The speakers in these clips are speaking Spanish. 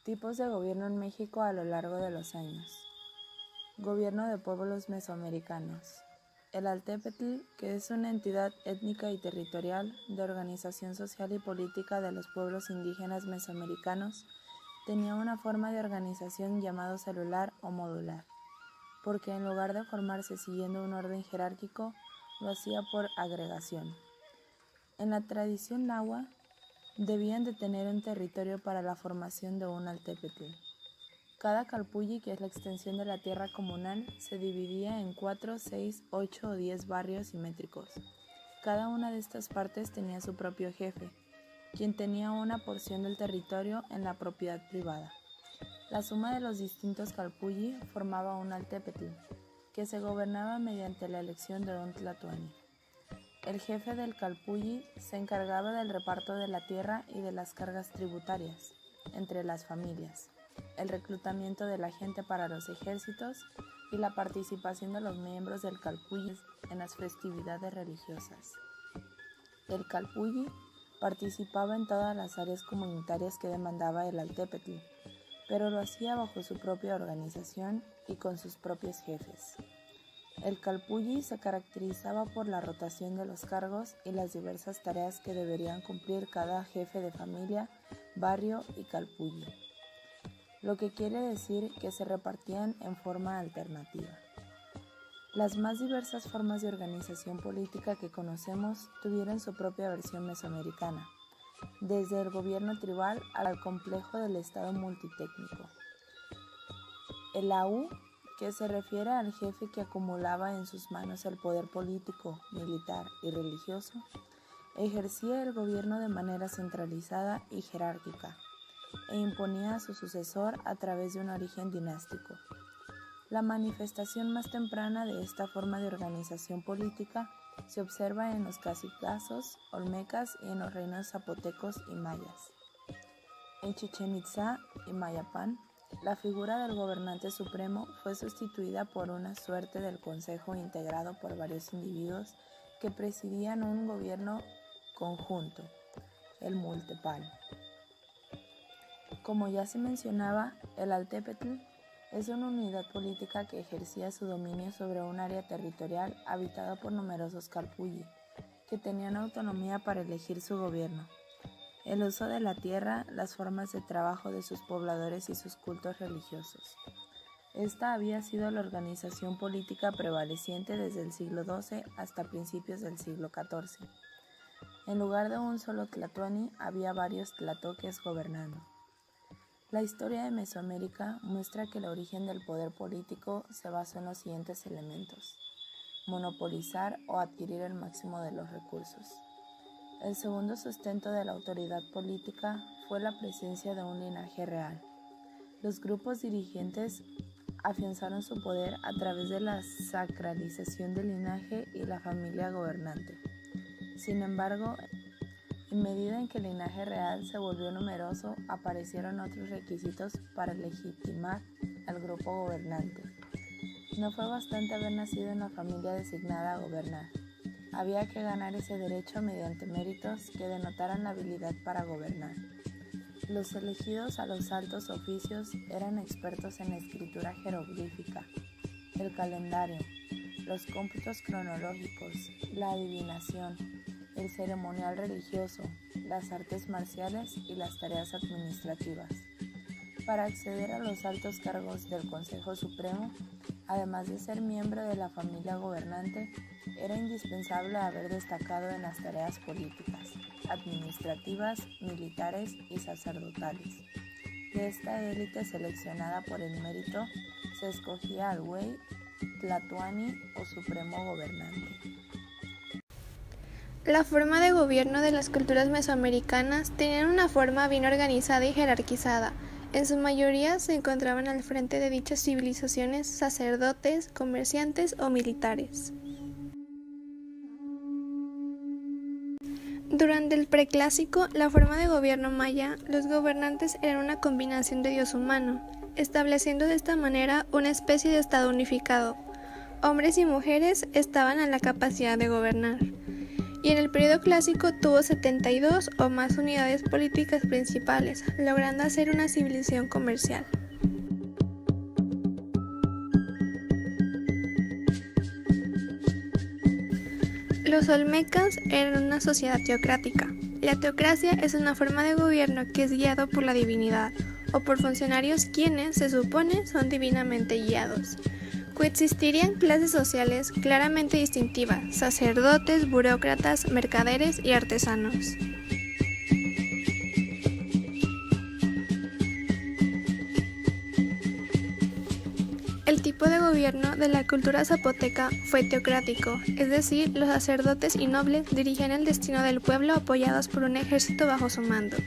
Tipos de gobierno en México a lo largo de los años. Gobierno de pueblos mesoamericanos. El Altepetl, que es una entidad étnica y territorial de organización social y política de los pueblos indígenas mesoamericanos, tenía una forma de organización llamado celular o modular, porque en lugar de formarse siguiendo un orden jerárquico, lo hacía por agregación. En la tradición náhuatl, debían de tener un territorio para la formación de un altepetl. Cada calpulli, que es la extensión de la tierra comunal, se dividía en 4, 6, 8 o 10 barrios simétricos. Cada una de estas partes tenía su propio jefe, quien tenía una porción del territorio en la propiedad privada. La suma de los distintos calpulli formaba un altepetl, que se gobernaba mediante la elección de un tlatoani. El jefe del calpulli se encargaba del reparto de la tierra y de las cargas tributarias entre las familias, el reclutamiento de la gente para los ejércitos y la participación de los miembros del calpulli en las festividades religiosas. El calpulli participaba en todas las áreas comunitarias que demandaba el altepetl, pero lo hacía bajo su propia organización y con sus propios jefes. El calpulli se caracterizaba por la rotación de los cargos y las diversas tareas que deberían cumplir cada jefe de familia, barrio y calpulli, lo que quiere decir que se repartían en forma alternativa. Las más diversas formas de organización política que conocemos tuvieron su propia versión mesoamericana, desde el gobierno tribal al complejo del Estado multitécnico. El AU, que se refiere al jefe que acumulaba en sus manos el poder político, militar y religioso, ejercía el gobierno de manera centralizada y jerárquica, e imponía a su sucesor a través de un origen dinástico. La manifestación más temprana de esta forma de organización política se observa en los cacicazgos olmecas y en los reinos zapotecos y mayas. En Chichén Itzá y Mayapán, la figura del gobernante supremo fue sustituida por una suerte del consejo integrado por varios individuos que presidían un gobierno conjunto, el Multepal. Como ya se mencionaba, el altepetl es una unidad política que ejercía su dominio sobre un área territorial habitada por numerosos calpulli, que tenían autonomía para elegir su gobierno. El uso de la tierra, las formas de trabajo de sus pobladores y sus cultos religiosos. Esta había sido la organización política prevaleciente desde el siglo XII hasta principios del siglo XIV. En lugar de un solo tlatoani, había varios tlatoques gobernando. La historia de Mesoamérica muestra que el origen del poder político se basó en los siguientes elementos: monopolizar o adquirir el máximo de los recursos. El segundo sustento de la autoridad política fue la presencia de un linaje real. Los grupos dirigentes afianzaron su poder a través de la sacralización del linaje y la familia gobernante. Sin embargo, en medida en que el linaje real se volvió numeroso, aparecieron otros requisitos para legitimar al grupo gobernante. No fue bastante haber nacido en la familia designada a gobernar. Había que ganar ese derecho mediante méritos que denotaran la habilidad para gobernar. Los elegidos a los altos oficios eran expertos en la escritura jeroglífica, el calendario, los cómputos cronológicos, la adivinación, el ceremonial religioso, las artes marciales y las tareas administrativas. Para acceder a los altos cargos del Consejo Supremo, además de ser miembro de la familia gobernante, era indispensable haber destacado en las tareas políticas, administrativas, militares y sacerdotales. De esta élite seleccionada por el mérito, se escogía al güey, tlatoani o supremo gobernante. La forma de gobierno de las culturas mesoamericanas tenían una forma bien organizada y jerarquizada. En su mayoría se encontraban al frente de dichas civilizaciones sacerdotes, comerciantes o militares. Durante el preclásico, la forma de gobierno maya, los gobernantes eran una combinación de dios humano, estableciendo de esta manera una especie de estado unificado. Hombres y mujeres estaban en la capacidad de gobernar. y en el periodo clásico tuvo 72 o más unidades políticas principales, logrando hacer una civilización comercial. Los olmecas eran una sociedad teocrática. La teocracia es una forma de gobierno que es guiado por la divinidad o por funcionarios quienes, se supone, son divinamente guiados. Coexistirían clases sociales claramente distintivas: sacerdotes, burócratas, mercaderes y artesanos. El tipo de gobierno de la cultura zapoteca fue teocrático, es decir, los sacerdotes y nobles dirigían el destino del pueblo apoyados por un ejército bajo su mando.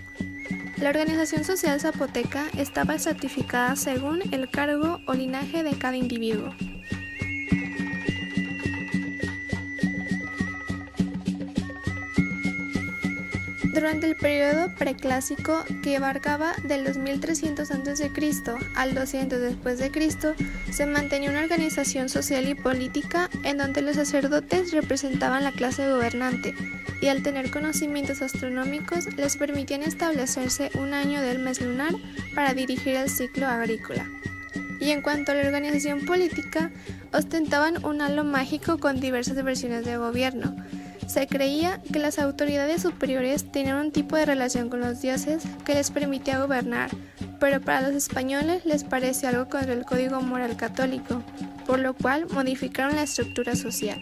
La organización social zapoteca estaba estratificada según el cargo o linaje de cada individuo. Durante el periodo preclásico, que abarcaba del 2300 a.C. al 200 después de Cristo, se mantenía una organización social y política en donde los sacerdotes representaban la clase gobernante y al tener conocimientos astronómicos les permitían establecerse un año del mes lunar para dirigir el ciclo agrícola. Y en cuanto a la organización política, ostentaban un halo mágico con diversas versiones de gobierno. Se creía que las autoridades superiores tenían un tipo de relación con los dioses que les permitía gobernar, pero para los españoles les pareció algo contra el código moral católico, por lo cual modificaron la estructura social.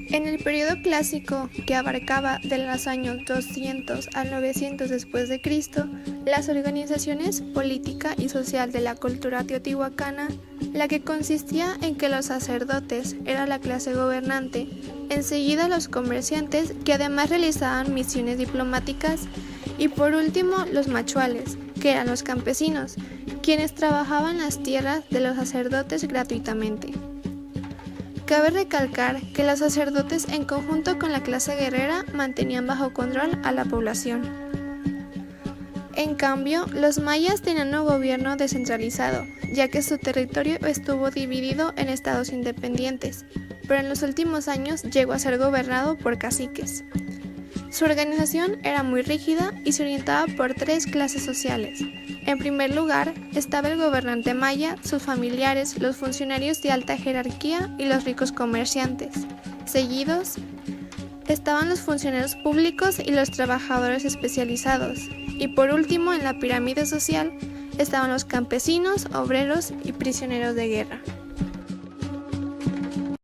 En el periodo clásico, que abarcaba de los años 200 al 900 después de Cristo, las organizaciones política y social de la cultura teotihuacana, la que consistía en que los sacerdotes eran la clase gobernante, enseguida los comerciantes, que además realizaban misiones diplomáticas, y por último los machuales, que eran los campesinos, quienes trabajaban las tierras de los sacerdotes gratuitamente. Cabe recalcar que los sacerdotes, en conjunto con la clase guerrera, mantenían bajo control a la población. En cambio, los mayas tenían un gobierno descentralizado, ya que su territorio estuvo dividido en estados independientes, pero en los últimos años llegó a ser gobernado por caciques. Su organización era muy rígida y se orientaba por tres clases sociales. En primer lugar, estaba el gobernante maya, sus familiares, los funcionarios de alta jerarquía y los ricos comerciantes. Seguidos, estaban los funcionarios públicos y los trabajadores especializados. Y por último, en la pirámide social, estaban los campesinos, obreros y prisioneros de guerra.